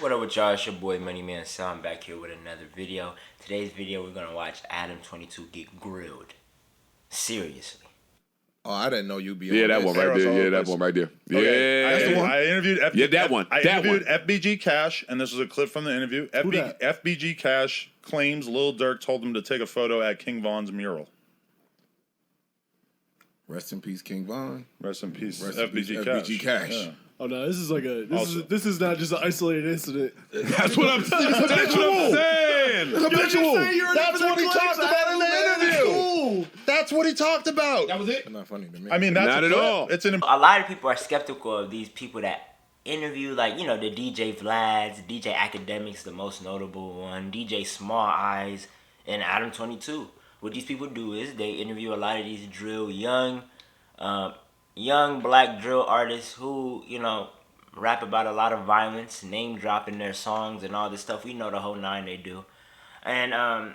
What up with y'all? It's your boy Moneymansell. I'm back here with another video. Today's video, we're gonna watch Adam22 get grilled. Seriously. Oh, I didn't know you'd be on that one right there. Yeah, that one right there. Okay. Yeah. That's the one. I interviewed that FBG Cash, and this was a clip from the interview. FBG Cash claims Lil Durk told him to take a photo at King Von's mural. Rest in peace, King Von. Rest in peace, FBG Cash. Yeah. Oh no, this is like this is not just an isolated incident. That's what I'm saying. That's what I'm saying. That's what he talked about in the interview. That's what he talked about. That was it. Not funny to me. I mean, that's not at all. It's A lot of people are skeptical of these people that interview, like, you know, the DJ Vlads, DJ Academics, the most notable one, DJ Small Eyes, and Adam22. What these people do is they interview a lot of these young black drill artists who, you know, rap about a lot of violence, name dropping their songs and all this stuff. We know the whole nine they do. And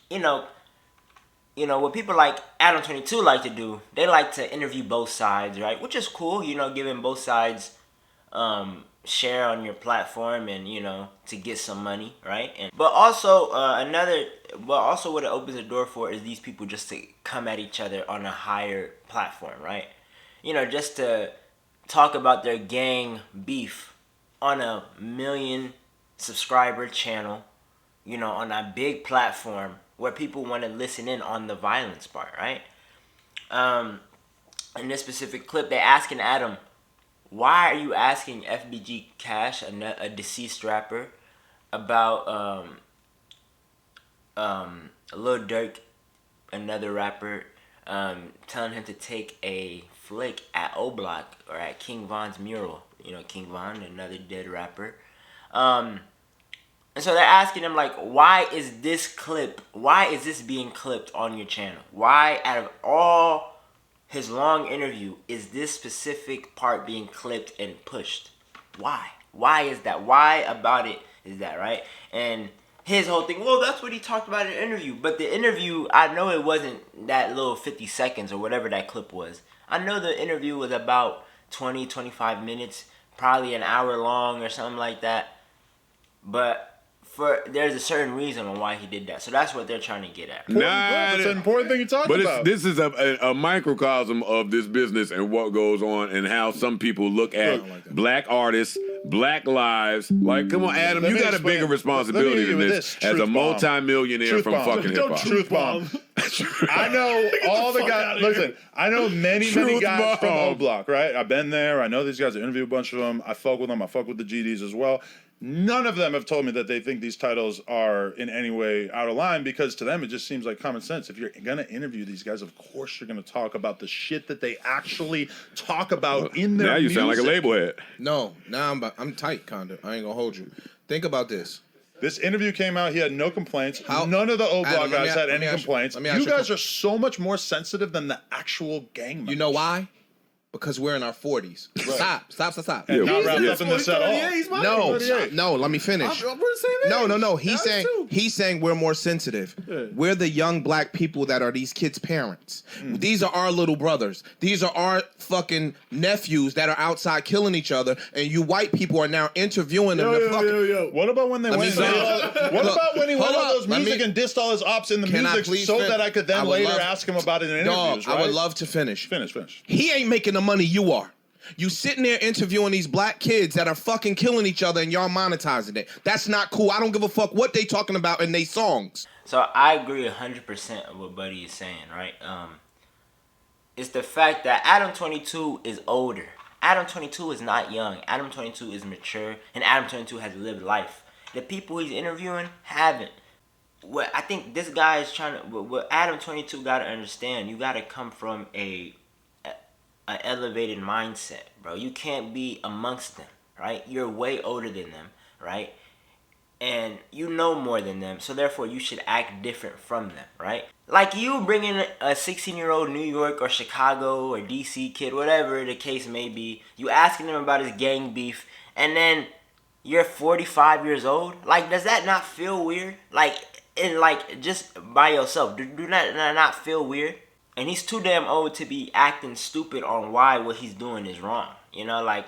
you know what people like Adam22 like to do, they like to interview both sides, right? Which is cool, you know, giving both sides share on your platform and, you know, to get some money, right? But also what it opens the door for is these people just to come at each other on a higher platform, right? You know, just to talk about their gang beef on a 1 million subscriber channel, you know, on a big platform where people want to listen in on the violence part, right? In this specific clip, they're asking Adam, why are you asking FBG Cash, a deceased rapper, about Lil Durk, another rapper, telling him to take a flick at O Block or at King Von's mural? You know, King Von, another dead rapper. And so they're asking him, like, why is this being clipped on your channel? Why, out of all his long interview, is this specific part being clipped and pushed? Why? Why is that? Why about it is that, right? And his whole thing, well, that's what he talked about in the interview. But the interview, I know it wasn't that little 50 seconds or whatever that clip was. I know the interview was about 20, 25 minutes, probably an hour long or something like that. But there's a certain reason on why he did that. So that's what they're trying to get at. That's an important thing you talked about. But this is a microcosm of this business and what goes on and how some people look at black artists, black lives. Like, come on, Adam, you got a bigger responsibility than this as a multi-millionaire from fucking hip-hop. Truth bomb. I know all the guys. Listen, I know many guys from O Block, right? I've been there. I know these guys. I interviewed a bunch of them. I fuck with them. I fuck with the GDs as well. None of them have told me that they think these titles are in any way out of line, because to them it just seems like common sense. If you're gonna interview these guys, of course you're gonna talk about the shit that they actually talk about in their music. Now you sound like a label head. No, now I'm tight, kinda. I ain't gonna hold you. Think about this. This interview came out. He had no complaints. None of the O Block guys had any complaints. You guys are so much more sensitive than the actual gang members. You know why? Because we're in our 40s. Right. Stop. And not wrapped up in this at all. No, let me finish. No. He's saying we're more sensitive. Yeah. We're the young black people that are these kids' parents. These are our little brothers. These are our fucking nephews that are outside killing each other, and you white people are now interviewing them. What about when they went? What about when he went on those music and dissed all his ops in the music so that I could then later ask him about it in interviews? I would love to finish. Finish. He ain't making the money you are. You sitting there interviewing these black kids that are fucking killing each other and y'all monetizing it. That's not cool. I don't give a fuck what they talking about in they songs. So I agree 100% of what Buddy is saying, right? It's the fact that Adam22 is older. Adam22 is not young. Adam22 is mature, and Adam22 has lived life. The people he's interviewing haven't. What I think this guy is trying to, what Adam22 got to understand, you got to come from an elevated mindset, bro. You can't be amongst them, right? You're way older than them, right? And you know more than them, so therefore you should act different from them, right? Like you bringing a 16-year-old New York or Chicago or DC kid, whatever the case may be, you asking him about his gang beef, and then you're 45 years old. Like, does that not feel weird? Like, just by yourself, do not feel weird? And he's too damn old to be acting stupid on why what he's doing is wrong. You know, like,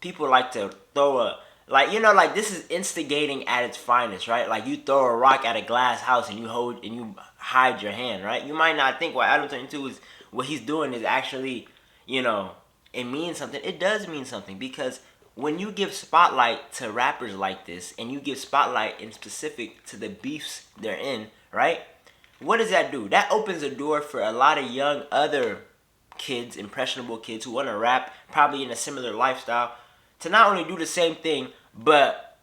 people like to throw Like, you know, like this is instigating at its finest, right? Like you throw a rock at a glass house and you hide your hand, right? You might not think what Adam 22 is, what he's doing is actually, you know, it means something. It does mean something, because when you give spotlight to rappers like this, and you give spotlight in specific to the beefs they're in, right? What does that do? That opens a door for a lot of young other kids, impressionable kids who want to rap, probably in a similar lifestyle, to not only do the same thing, but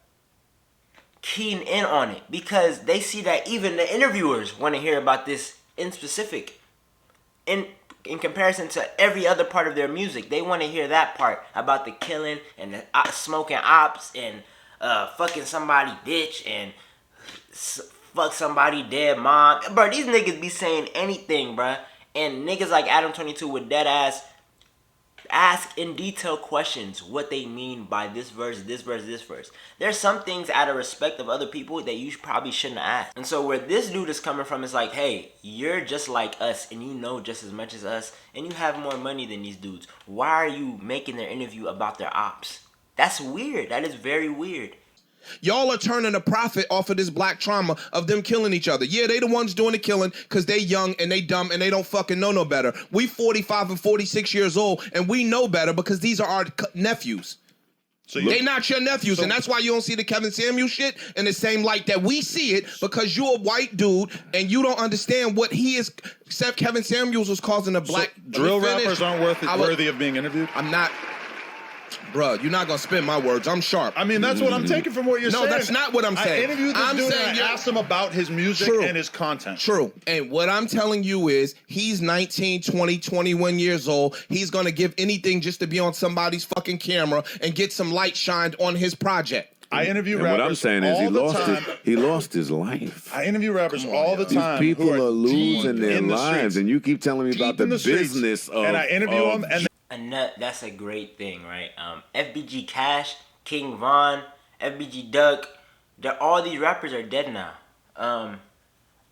keen in on it, because they see that even the interviewers want to hear about this in specific. In comparison to every other part of their music, they want to hear that part about the killing and the smoking ops and fucking somebody bitch and fuck somebody dead mom. Bro, these niggas be saying anything, bruh. And niggas like Adam 22 with dead ass ask in detail questions what they mean by this verse, this verse, this verse. There's some things out of respect of other people that you probably shouldn't ask. And so where this dude is coming from is like, hey, you're just like us and you know just as much as us and you have more money than these dudes. Why are you making their interview about their ops? That's weird. That is very weird. Y'all are turning a profit off of this black trauma of them killing each other. Yeah, they the ones doing the killing because they young and they dumb and they don't fucking know no better. We 45 and 46 years old and we know better because these are our nephews. So they not your nephews, and that's why you don't see the Kevin Samuels shit in the same light that we see it, because you're a white dude and you don't understand what he is. Except Kevin Samuels was causing a black drill rappers aren't worthy of being interviewed. I'm not. Bruh, you're not gonna spin my words. I'm sharp. I mean, that's what I'm taking from what you're saying. No, that's not what I'm saying. I interviewed this dude and I asked him about his music and his content. True. And what I'm telling you is he's 19, 20, 21 years old. He's gonna give anything just to be on somebody's fucking camera and get some light shined on his project. I interview rappers. What I'm saying is he lost his life. I interview rappers all the time. These people are losing their lives, and you keep telling me about the business of. And I interview them, and that's a great thing, right? FBG Cash, King Von, FBG Duck, all these rappers are dead now.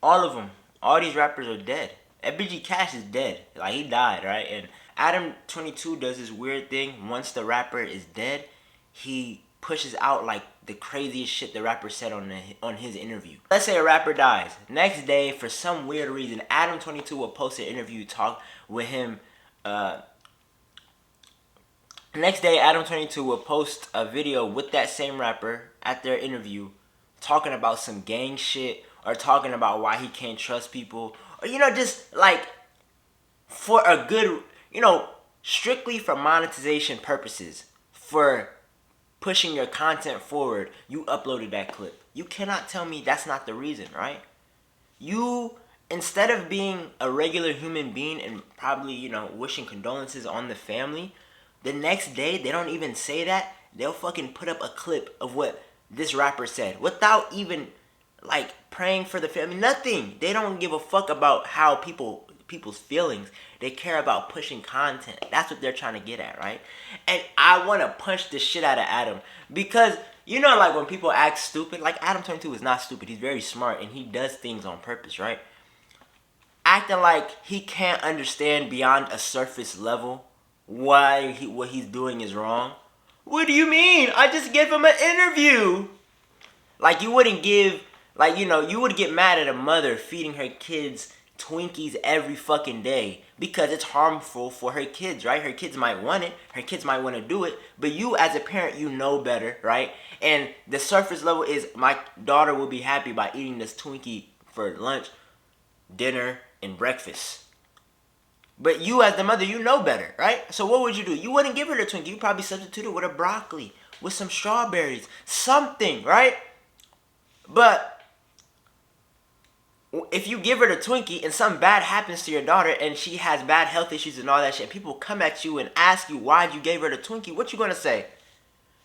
All of them, all these rappers are dead. FBG Cash is dead, like he died, right? And Adam 22 does this weird thing. Once the rapper is dead, he pushes out like the craziest shit the rapper said on his interview. Let's say a rapper dies. Next day, for some weird reason, Adam 22 will post an interview, talk with him. Next day, Adam 22 will post a video with that same rapper at their interview, talking about some gang shit or talking about why he can't trust people, or just like for a good, strictly for monetization purposes, for pushing your content forward, you uploaded that clip. You cannot tell me that's not the reason, right? You, instead of being a regular human being and probably, wishing condolences on the family, the next day, they don't even say that. They'll fucking put up a clip of what this rapper said without even, praying for the family. Nothing. They don't give a fuck about how people's feelings. They care about pushing content. That's what they're trying to get at, right? And I want to punch the shit out of Adam because, when people act stupid, Adam 22 is not stupid. He's very smart and he does things on purpose, right? Acting like he can't understand beyond a surface level why what he's doing is wrong. What do you mean? I just gave him an interview. You wouldn't give, you would get mad at a mother feeding her kids Twinkies every fucking day because it's harmful for her kids, right? Her kids might want it. Her kids might want to do it. But you as a parent, you know better, right? And the surface level is my daughter will be happy by eating this Twinkie for lunch, dinner, and breakfast. But you as the mother, you know better, right? So what would you do? You wouldn't give her the Twinkie. You probably substitute it with a broccoli, with some strawberries, something, right? But if you give her the Twinkie and something bad happens to your daughter and she has bad health issues and all that shit, people come at you and ask you why you gave her the Twinkie, what you gonna say?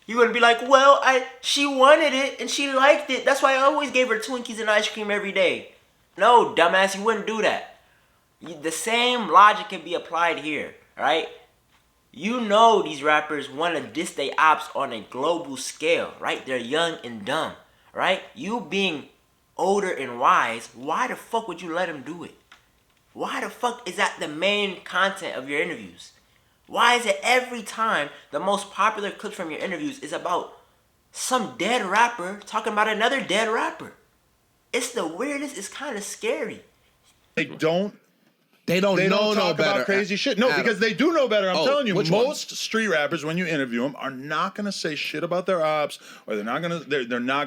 You're gonna be like, well, she wanted it and she liked it. That's why I always gave her Twinkies and ice cream every day. No, dumbass, you wouldn't do that. The same logic can be applied here, right? These rappers want to diss their ops on a global scale, right? They're young and dumb, right? You being older and wise, why the fuck would you let them do it? Why the fuck is that the main content of your interviews? Why is it every time the most popular clips from your interviews is about some dead rapper talking about another dead rapper. It's the weirdest. It's kind of scary. They don't know talk better. about crazy shit. No, Adam. because they do know better. I'm telling you, which most street rappers, when you interview them, are not gonna say shit about their ops, or they're not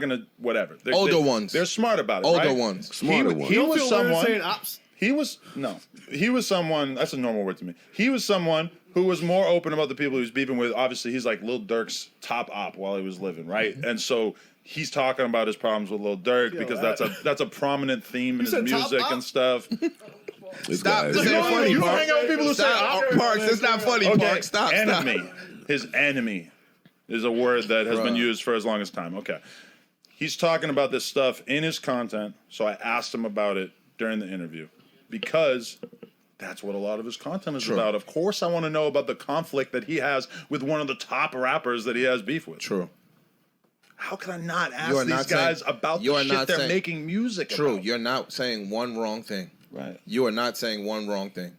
gonna whatever. Older ones. They're smart about it. Older right? ones. Smarter ones. He Don't was feel weird someone. saying ops. He was someone. That's a normal word to me. He was someone who was more open about the people he was beefing with. Obviously, he's like Lil Durk's top op while he was living, right? And so he's talking about his problems with Lil Durk because that's a prominent theme in his said top music op? and stuff. Stop. This ain't funny, You Parks. hang out with people who say Stop, op. Parks. It's not funny, Okay, Parks. Stop. enemy. His enemy is a word that has been used for as long as time. Okay. He's talking about this stuff in his content, so I asked him about it during the interview because that's what a lot of his content is about. Of course, I want to know about the conflict that he has with one of the top rappers that he has beef with. True. How can I not ask these guys about the shit they're making music about? You're not saying one wrong thing. Right. You are not saying one wrong thing.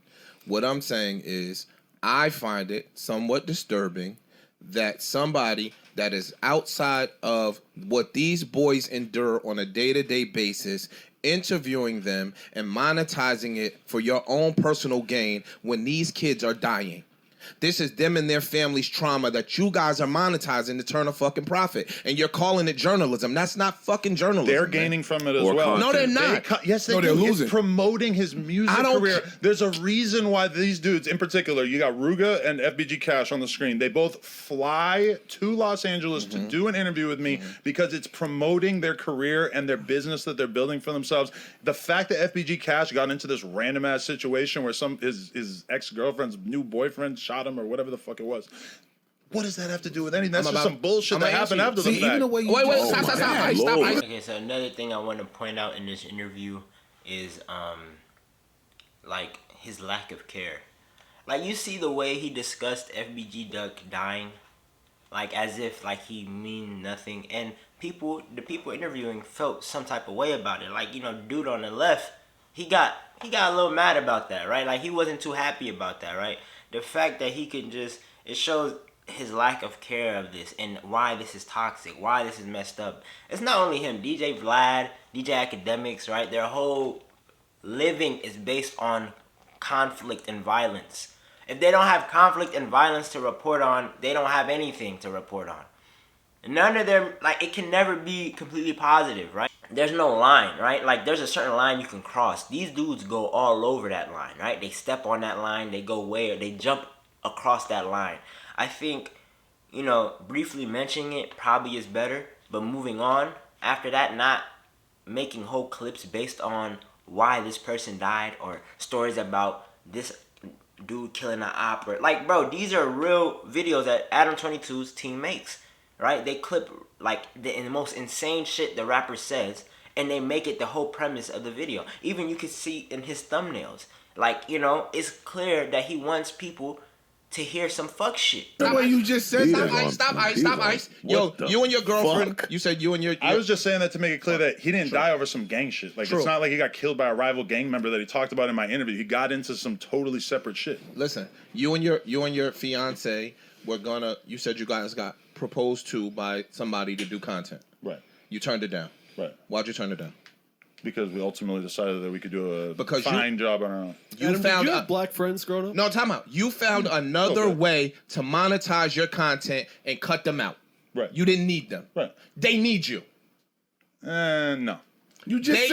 What I'm saying is I find it somewhat disturbing that somebody that is outside of what these boys endure on a day-to-day basis, interviewing them and monetizing it for your own personal gain when these kids are dying. This is them and their family's trauma that you guys are monetizing to turn a fucking profit. And you're calling it journalism. That's not fucking journalism. They're gaining from it as Or well. content. No, they're not. Yes, they No, do. they're losing. It's promoting his music career. There's a reason why these dudes, in particular, you got Ruga and FBG Cash on the screen. They both fly to Los Angeles to do an interview with me because it's promoting their career and their business that they're building for themselves. The fact that FBG Cash got into this random ass situation where his ex-girlfriend's new boyfriend shot him or whatever the fuck it was. What does that have to do with anything? That's just some bullshit that happened after the fact. Wait, stop. Okay, so another thing I want to point out in this interview is like his lack of care. Like you see the way he discussed FBG Duck dying, like as if like he mean nothing, and the people interviewing felt some type of way about it. Like, you know, dude on the left, he got a little mad about that, right? Like he wasn't too happy about that, right? The fact that he could just, it shows his lack of care of this and why this is toxic, why this is messed up. It's not only him, DJ Vlad, DJ Academics, right? Their whole living is based on conflict and violence. If they don't have conflict and violence to report on, they don't have anything to report on. None of them, like, it can never be completely positive, right? There's no line, right? Like, there's a certain line you can cross. These dudes go all over that line, right? They step on that line, they go they jump across that line. I think, you know, briefly mentioning it probably is better, but moving on, after that, not making whole clips based on why this person died or stories about this dude killing an op. Like, bro, these are real videos that Adam 22's team makes. Right? They clip like the most insane shit the rapper says, and they make it the whole premise of the video. Even you can see in his thumbnails. Like, you know, it's clear that he wants people to hear some fuck shit. The way you just said, stop ice. Yo, you and your girlfriend, you said you and your... I was just saying that to make it clear that he didn't die over some gang shit. Like, it's not like he got killed by a rival gang member that he talked about in my interview. He got into some totally separate shit. Listen, you and your fiance were gonna... You said you guys got proposed to by somebody to do content. Right. You turned it down. Right. Why'd you turn it down? Because we ultimately decided that we could do a fine job on our own. Adam, did you have black friends growing up? No, time out. You found another way to monetize your content and cut them out. Right. You didn't need them. Right. They need you. No. You just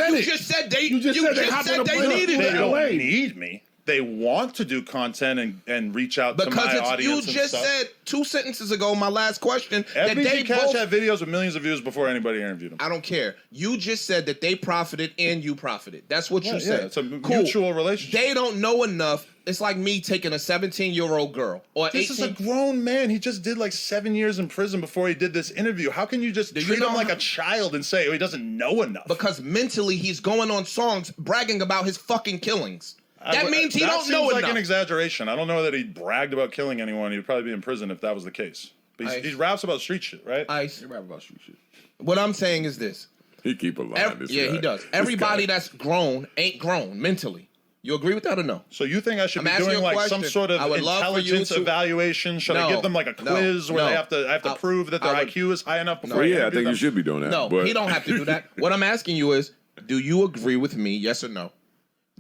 said they needed They don't need me. They want to do content and reach out to my audience. You just said 2 sentences ago, my last question, that they Cash had videos with millions of views before anybody interviewed them. I don't care. You just said that they profited and you profited. That's what you said. Yeah, it's a mutual relationship. They don't know enough. It's like me taking a 17-year-old girl or 18. This is a grown man. He just did like 7 years in prison before he did this interview. How can you just treat him like a child and say, oh, he doesn't know enough? Because mentally he's going on songs bragging about his fucking killings. That means he don't know enough. Seems like an exaggeration. I don't know that he bragged about killing anyone. He would probably be in prison if that was the case. But he raps about street shit, right? He raps about street shit. What I'm saying is this. He keep a line. He does. Everybody that's grown ain't grown mentally. You agree with that or no? So you think I should I'm be asking doing you a like some question. sort of I would love for you intelligence to- evaluation? Should I No, give them like a quiz where no. I have to prove that their I would- IQ is high enough before Well, I yeah, I interview think them? you should be doing that. No, but he don't have to do that. What I'm asking you is, do you agree with me, yes or no,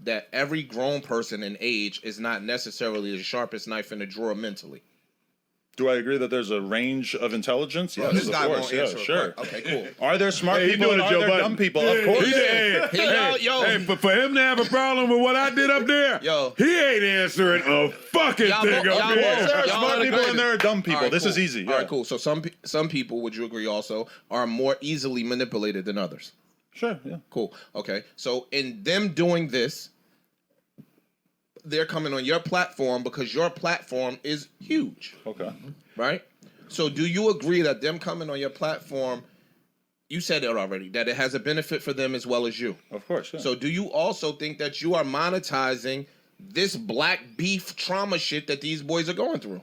that every grown person in age is not necessarily the sharpest knife in the drawer mentally? Do I agree that there's a range of intelligence? Yes, This of guy course. won't Yeah, answer. sure. Okay, cool. Are there smart Hey, he people doing and it, are Joe there Budden. dumb people? Of course. Hey, But for him to have a problem with what I did up there, Yo. he ain't answering a fucking Y'all thing both- up y'all there. both- There are Y'all smart people agree. and there are dumb people. All right, This cool. is easy. All right, cool. So some people, would you agree, also are more easily manipulated than others? Sure, yeah. Cool. Okay. So in them doing this, they're coming on your platform because your platform is huge, Okay. right? So do you agree that them coming on your platform, you said it already, that it has a benefit for them as well as you? Of course, yeah. So do you also think that you are monetizing this black beef trauma shit that these boys are going through?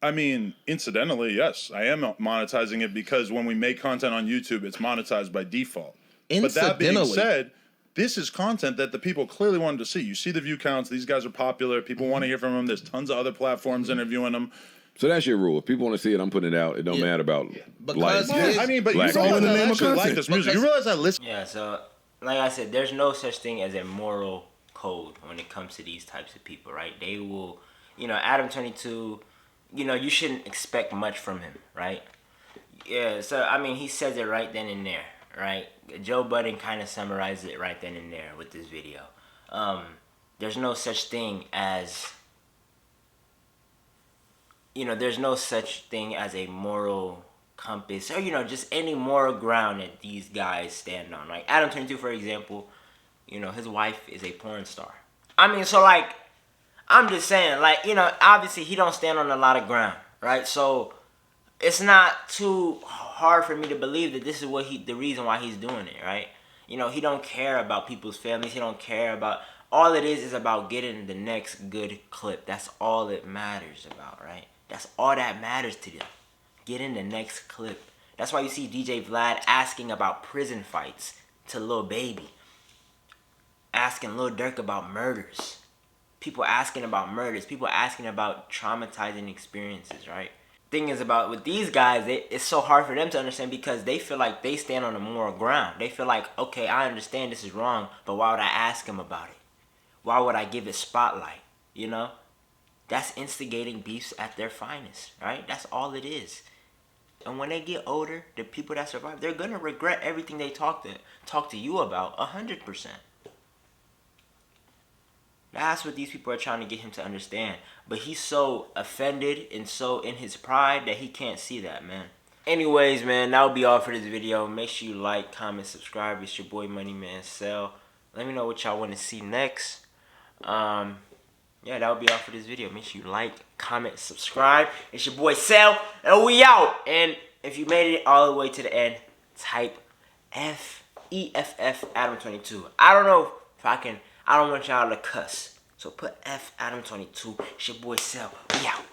I mean, incidentally, yes, I am monetizing it because when we make content on YouTube, it's monetized by default. But that being Incidentally. said, this is content that the people clearly wanted to see. You see the view counts. These guys are popular. People want to hear from them. There's tons of other platforms interviewing them. So that's your rule. If people want to see it, I'm putting it out. It don't Yeah. matter about Because life. his- I mean, but you Black realize people. I Name of actually like content. this music. Because- You realize I listen. Yeah, so like I said, there's no such thing as a moral code when it comes to these types of people, right? They will, Adam 22, you shouldn't expect much from him, right? Yeah, so I mean, he says it right then and there, right? Joe Budden kind of summarized it right then and there with this video. There's no such thing as, there's no such thing as a moral compass or, just any moral ground that these guys stand on. Like Adam 22, for example, his wife is a porn star. I mean, so like, I'm just saying, like, obviously he don't stand on a lot of ground, right? So it's not too hard for me to believe that this is the reason why he's doing it, right? He don't care about people's families. He don't care about, all it is about getting the next good clip. That's all it matters about, right? That's all that matters to them. Getting the next clip. That's why you see DJ Vlad asking about prison fights to Lil Baby. Asking Lil Durk about murders. People asking about murders. People asking about traumatizing experiences, right? Thing is about with these guys, it's so hard for them to understand because they feel like they stand on a moral ground. They feel like, okay, I understand this is wrong, but why would I ask him about it? Why would I give it spotlight? That's instigating beefs at their finest, right? That's all it is. And when they get older, the people that survive, they're gonna regret everything they talk to you about 100%. That's what these people are trying to get him to understand. But he's so offended and so in his pride that he can't see that, man. Anyways, man, that'll be all for this video. Make sure you like, comment, subscribe. It's your boy Moneymansell. Let me know what y'all want to see next. Yeah, that'll be all for this video. Make sure you like, comment, subscribe. It's your boy Sell, and we out. And if you made it all the way to the end, type EFF Adam 22. I don't know if I can. I don't want y'all to cuss. So put F Adam 22. It's your boy Sell. We out.